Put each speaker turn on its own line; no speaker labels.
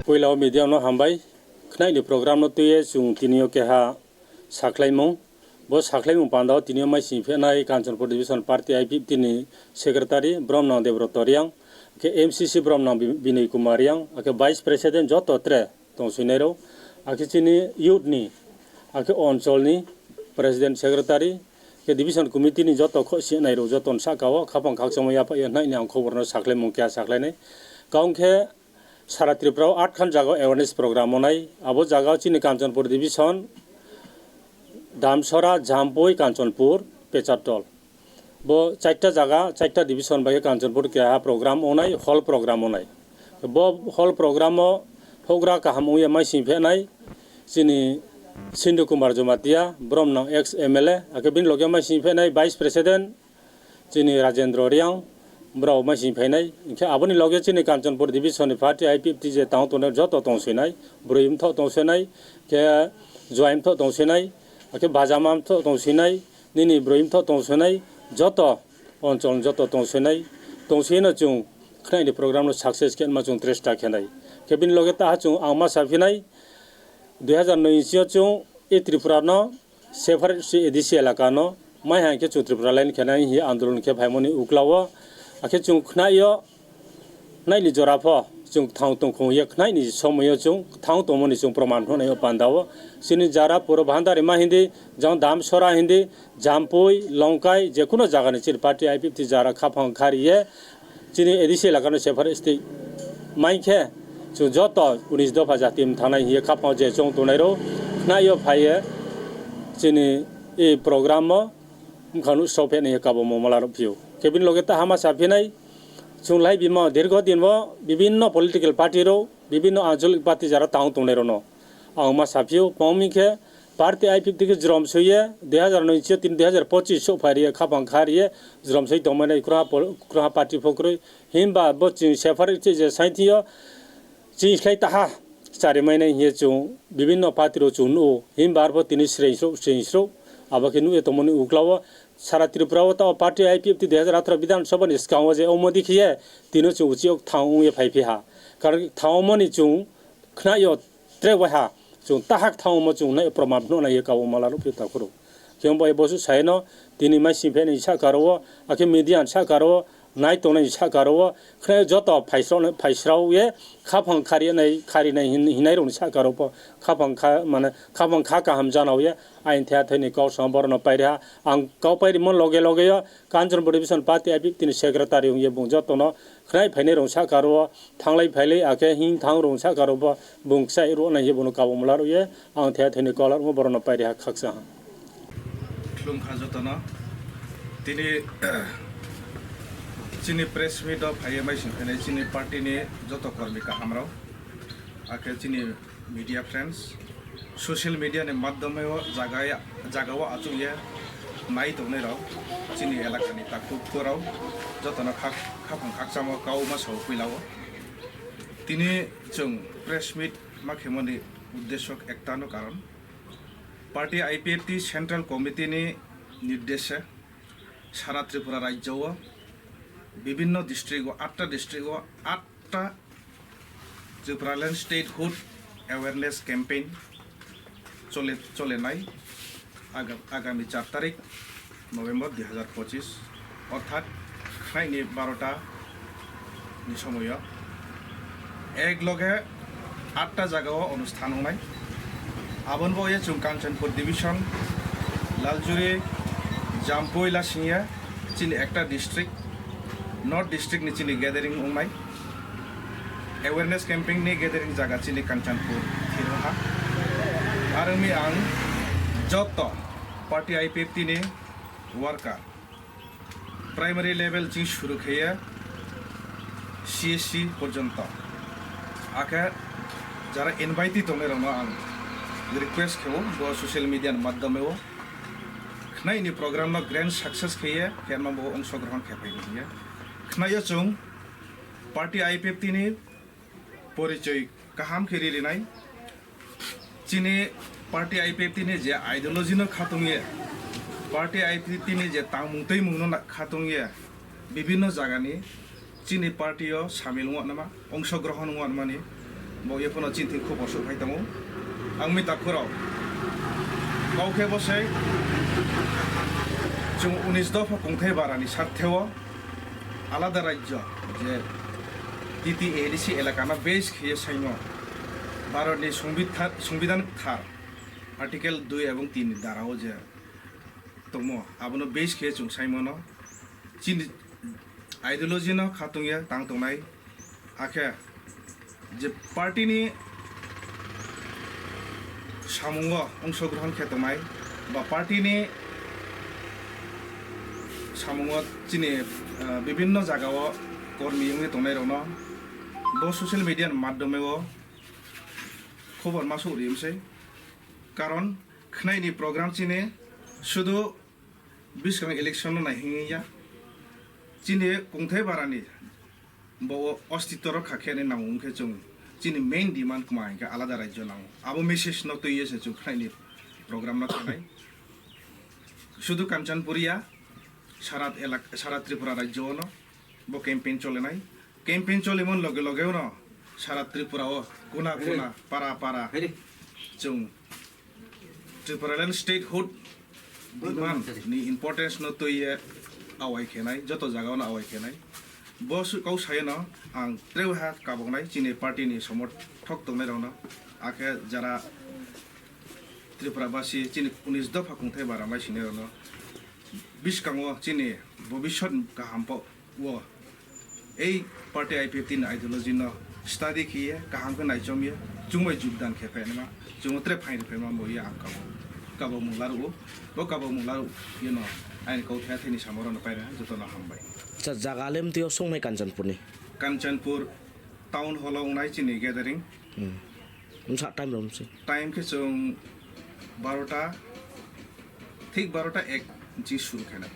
Poilau media no hambai knai ni program no tuye chung tinio ke ha saklaimong bo saklaimong pandao tinio mai sinfenai Kanchanpur division party IP tini secretary Bromnang Devrotoriang ke MCC Bromnang Binay Kumariang ke vice president joto tre tong sunero ake chini youth ni ake onchol ni president secretary ke division committee ni joto kho si nai ro joton sakawo khapang khakchamo ya pa nai nyang khobor no saklaimong kya saklainai kaungkhe सारा त्रिपुरा 8 खान जागा awareness programme होनाय आबो जागा चिनि Kanchanpur division दामसरा जामपोई Kanchanpur पेचाटल बो चारटा जागा चारटा division bye Kanchanpur के हा programme होनाय हॉल प्रोग्राम होनाय बो हॉल प्रोग्राम होग्रा काहामुय माइ सिफेनाय चिनि सिंधु कुमार जमातिया ब्रह्मन एक्स एमएलए आके बिन लगे माइ सिफेनाय वाइस प्रेसिडेंट चिनि राजेंद्र रियांग ब्राव मासी फैनाय इनके आबोनि लगे चिनि कांचनपुर डिविजन पार्टी आईपीएफटी जे ताउ तने जतो तंसेनाय ब्रहिम थ तंसेनाय के जयम थ तंसेनाय के बाजामाम थ तंसेनाय निनि ब्रहिम थ तंसेनाय जतो अनचल जतो तंसेनाय तंसेना जों खनायनि प्रोग्राम नो सक्सेस के मा जों त्रेस्टा खेनाय के बिन लगे ता जों आमा साफिनाय 2009 जों ए त्रिपुरा न सेफर से एदिसि इलाका न माय हां के त्रिपुरा लाइन खेनाय हि आंदोलन के भाइमनि उक्लावो आखे जों खनायो नायनि जराफो जों थाउ तंखौ ये खनायनि समय जों थाउ तमनि जों प्रमाण होनाय पांदावो सिनि जारा पुरो भान्दारे मा हिंदी जों दामसरा हिंदी जामपोई लंकाय जेकुनो जागानि चिर पार्टी आईपीएफटी जारा खाफां खारिये चिनि एदिसि लागानो सेफार स्टे माइखे जों जत 19 दफा जातिम थानाय हिये खाफां जे जों तनायरो खनायो फाये चिनि ए प्रोग्राम खानु सफेने काबो ममलार फिउ केबिन लगेता हामा साफिनाय जोंलाय बिमा दीर्घ दिन विभिन्न पॉलिटिकल पार्टी रो विभिन्न आंचलिक पार्टी जरा ताउ तनेरो न आमा साफिउ पमिखे पार्टी आईपीएफटी के जरम सये 2009 3 2025 सो फारिये खाबां खारिये जरम सय दमने क्रा पार्टी फक्रै हिमबा बचिं सेफार जे साइथियो जिखै ताहा चारि महिना हिये जों विभिन्न पार्टी रो जों नो हिमबार ब तिनि श्रेयस्रो आबाके नु एतमनि उक्लाव सारा त्रिपुरा तो पार्टी आईपीएफटी 2018 विधानसभा निस्काव जे ओमदि खिये तिनो चौचियो थाउ ये फाइफिहा कारण थाउ मनि जों खनायो त्रेवहा जों ताहाक थाउ म जों नै प्रमाण न नाय काव मलारो फिता करो केम बाय बसु सायनो तिनि माइ सिफेन इसा कारो आके मीडिया सा कारो नाय तोनै इसा कारो खनाय जत फाइस्राव ये खाफां खारि नै हिनाय रन सा कारो खाफां खा माने खाफां खा काम जानाव ये आइन थ्या थैनि काव संबर न पाइरा आं काव पाइरि मन लगे लगे Kanchanpur division party IPFT secretary ये बुं जत न खनाय फाइनै रन सा कारो थांलाय फाइलै आके हिं थां रन सा कारो बुंसाय रो नाय बनो काव मलारो ये आं थ्या थैनि कलर म बरन पाइरा खाकसा
खुलुम खाजतन तिनि चिनी प्रेस मीट फाइए माइ सिंफेनाय चिनी पार्टी ने जत कर्मी का हमराव आके चिनी मीडिया फ्रेंड्स सोशल मीडिया ने माध्यम जागाव आचुये नाई तोने राव चिनी एलाकानि ताकुराव जतन खाफां खाकसाम काव मा सौ फैलाव तिनि जों प्रेस मीट माखेमनि उद्देश्य एकटानो कारण पार्टी आईपीएफटी सेंट्रल कमिटी ने निर्देश सारा त्रिपुरा राज्य विभिन्न डिस्ट्रिक्ट 8टा डिस्ट्रिक्ट 8टा त्रिपुरालैंड स्टेटहुड अवेयरनेस कैंपेन चले आगामी 4 तारीख नवेम्बर 2025 अर्थात खाइनि 12टा समय एक लगे 8टा जगह अनुष्ठान होनाय आबन बये जों कांचनपुर डिविजन लालजुरी जामपोई लासिंया चिनि एकटा डिस्ट्रिक्ट नॉर्थ डिस्ट्रिक्ट नि चिनि गैदरिंग होनाय अवेयरनेस कैंपिंग नि गैदरिंग जागा चिनि कांचनपुर थिरहा आरो मी आं जत पार्टी आईपीएफटी नि वर्कर प्राइमरी लेवल जि शुरू खैया सीएससी पर्यंत आके जरा इनवाइटी तोने रनो आं रिक्वेस्ट खेवो बो सोशल मीडिया माध्यम में खनायनि प्रोग्राम न ग्रैंड सक्सेस खैया केनमा बो अंशग्रहण खेफाइया खनायो जों पार्टी आईपीएफटी नि परिचय काहाम खेरिलिनाय चिनि पार्टी आईपीएफटी नि जे आइडियोलॉजी न खातुंगे पार्टी आईपीएफटी नि जे तामुंतै मुंनो खातुंगे विभिन्न जागानि चिनि पार्टीयाव सामिल हुआ नामा अंशग्रहण हुआ माने bo ye phono chinting khu bosu khai tamu ang mi takhuro kau khe bosai chung 19 দফা কংথে বারানি স্বার্থেও আলাদা রাজ্য যে TTADC এলাকানা বেশ খেয়ে সাইম ভারতনি সংবিধান থার আর্টিকেল 2 এবং 3 ধারাও যে দङ আবনো বেশ খেয়ে chung সাইমনো চিন আইডিওলজি ন খাতুংয়া তাং তংনাই আখে যে পার্টিনি সামুঙ্গ অংশগ্রহণ খেতমাই বা পার্টিনি সামুঙ্গ চিনি বিভিন্ন জায়গাও কর্মী উনি তংনাই রন ব সোশ্যাল মিডিয়ার মাধ্যমেও খবর মাসু উড়িমসে কারণ খনাইনি প্রোগ্রাম চিনে শুধু বিশকাং ইলেকশন নাইহিয়া চিনি কংথাই বারানি ব অস্তিত্ব খাখেনে নামুংখে जों চিনি মেইন ডিমান্ড কমাইকে আলাদা রাজ্য নাও আবো মেসেজ ন তৈয়েছে जों খনাইনি প্রোগ্রাম না থানাই শুধু কাঞ্চনপুরিয়া সারা ত্রিপুরা রাজ্য ন ব ক্যাম্পেইন চলে নাই ক্যাম্পেইন চলে মন লগে লগেও ন সারা ত্রিপুরাও কোনা কোনা পারা পারা जों Tripuraland statehood demand ni importance ন তৈয়ে আওয়াই খেনাই যত জায়গাও না আওয়াই খেনাই বস কাউ সাইনো আং ট্রেউ হা কাবংনাই চিনি পার্টিনি সমর্থক দংনাই রন আখে যারা ত্রিপুরাবাসী চিনি 19 দফা কংথাই বারামাই সিনে রন বিশকাঙো চিনি ভবিষ্যৎ গাহামপ ও এই পার্টি IPF আইডিওলজি ন স্টাডি খিয়ে গাহামকে নাইজমিয়ে চুমই যোগদান খেফেনমা চুমত্রে ফাইন ফেমা মইয়া আং কাবো মুলারু ব কাবো মুলারু ইনো আইন কৌথা থেনি সামরন পাইরা যতনা হামবাই
জাগালেম তিও সংনাই
কাঞ্চনপুর টাউন হল उनाय चिनि गैदारिंग
सा टाइम रमसे
टाइम के जों 12टा ठीक 12टा 1 जी शुरू खेना